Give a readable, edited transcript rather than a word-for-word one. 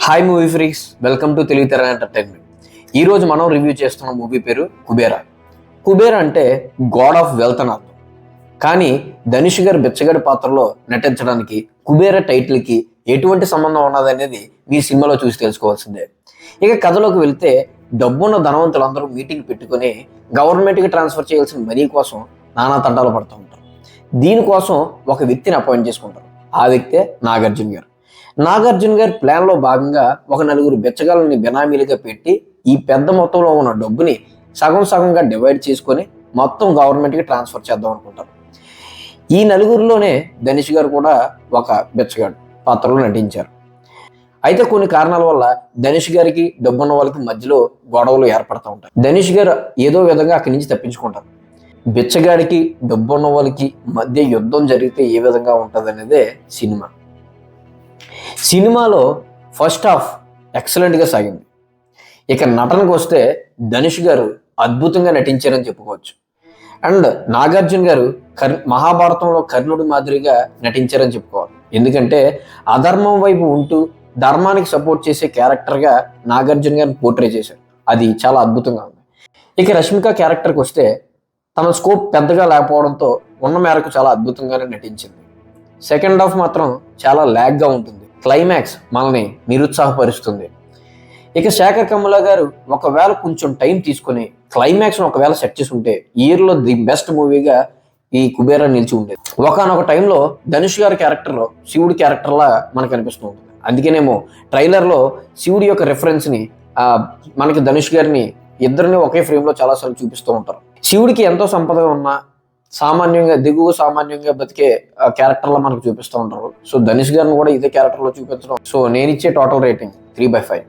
Hi movie freaks, welcome to Telivitera entertainment. ఈరోజు మనం review చేస్తున్న మూవీ పేరు కుబేరా. కుబేరా అంటే గాడ్ ఆఫ్ వెల్త్ అని అర్థం. కానీ ధనుష్ గారు బిచ్చగాడి పాత్రలో నటించడానికి కుబేరా టైటిల్కి ఎటువంటి సంబంధం ఉన్నదనేది మీ సినిమాలో చూసి తెలుసుకోవాల్సిందే. ఇక కథలోకి వెళ్తే డబ్బున్న ధనవంతులందరూ మీటింగ్ పెట్టుకుని గవర్నమెంట్కి ట్రాన్స్ఫర్ చేయాల్సిన మనీ కోసం నానా తంటాలు పడుతూ ఉంటారు. దీనికోసం ఒక వ్యక్తిని అపాయింట్ చేసుకుంటారు. ఆ వ్యక్తే నాగార్జున గారు. నాగార్జున గారి ప్లాన్లో భాగంగా ఒక నలుగురు బిచ్చగాళ్ళని బినామీలుగా పెట్టి ఈ పెద్ద మొత్తంలో ఉన్న డబ్బుని సగం సగంగా డివైడ్ చేసుకొని మొత్తం గవర్నమెంట్కి ట్రాన్స్ఫర్ చేద్దాం అనుకుంటారు. ఈ నలుగురిలోనే ధనుష్ గారు కూడా ఒక బిచ్చగాడు పాత్రలో నటించారు. అయితే కొన్ని కారణాల వల్ల ధనుష్ గారికి డబ్బున్న వాళ్ళకి మధ్యలో గొడవలు ఏర్పడుతూ ఉంటాయి. ధనుష్ గారు ఏదో విధంగా అక్కడి నుంచి తప్పించుకుంటారు. బిచ్చగాడికి డబ్బున్న వాళ్ళకి మధ్య యుద్ధం జరిగితే ఏ విధంగా ఉంటుంది అనేదే సినిమా. సినిమాలో ఫస్ట్ హాఫ్ ఎక్సలెంట్గా సాగింది. ఇక నటనకు వస్తే ధనుష్ గారు అద్భుతంగా నటించారని చెప్పుకోవచ్చు. అండ్ నాగార్జున గారు మహాభారతంలో కర్ణుడి మాదిరిగా నటించారని చెప్పుకోవాలి. ఎందుకంటే అధర్మం వైపు ఉంటూ ధర్మానికి సపోర్ట్ చేసే క్యారెక్టర్గా నాగార్జున గారిని పోర్ట్రే చేశారు. అది చాలా అద్భుతంగా ఉంది. ఇక రష్మిక క్యారెక్టర్కి వస్తే తన స్కోప్ పెద్దగా లేకపోవడంతో ఉన్న మేరకు చాలా అద్భుతంగానే నటించింది. సెకండ్ హాఫ్ మాత్రం చాలా ల్యాగ్గా ఉంటుంది. క్లైమాక్స్ మనల్ని నిరుత్సాహపరుస్తుంది. ఇక శేఖర్ కమ్ముల గారు ఒకవేళ కొంచెం టైం తీసుకుని క్లైమాక్స్ను ఒకవేళ సెట్ చేసి ఉంటే ఇయర్లో ది బెస్ట్ మూవీగా ఈ కుబేరా నిలిచి ఉండేది. ఒకనొక టైంలో ధనుష్ గారి క్యారెక్టర్లో శివుడి క్యారెక్టర్లా మనకు అనిపిస్తూ ఉంటుంది. అందుకేనేమో ట్రైలర్లో శివుడి యొక్క రెఫరెన్స్ని మనకి ధనుష్ గారిని ఇద్దరిని ఒకే ఫ్రేమ్లో చాలాసార్లు చూపిస్తూ ఉంటారు. శివుడికి ఎంతో సంపద ఉన్నా దిగువ సామాన్యంగా బతికే క్యారెక్టర్లో మనకు చూపిస్తూ ఉంటారు. సో ధనుష్ గారిని కూడా ఇదే క్యారెక్టర్లో చూపించడం. సో నేను ఇచ్చే టోటల్ రేటింగ్ 3/5.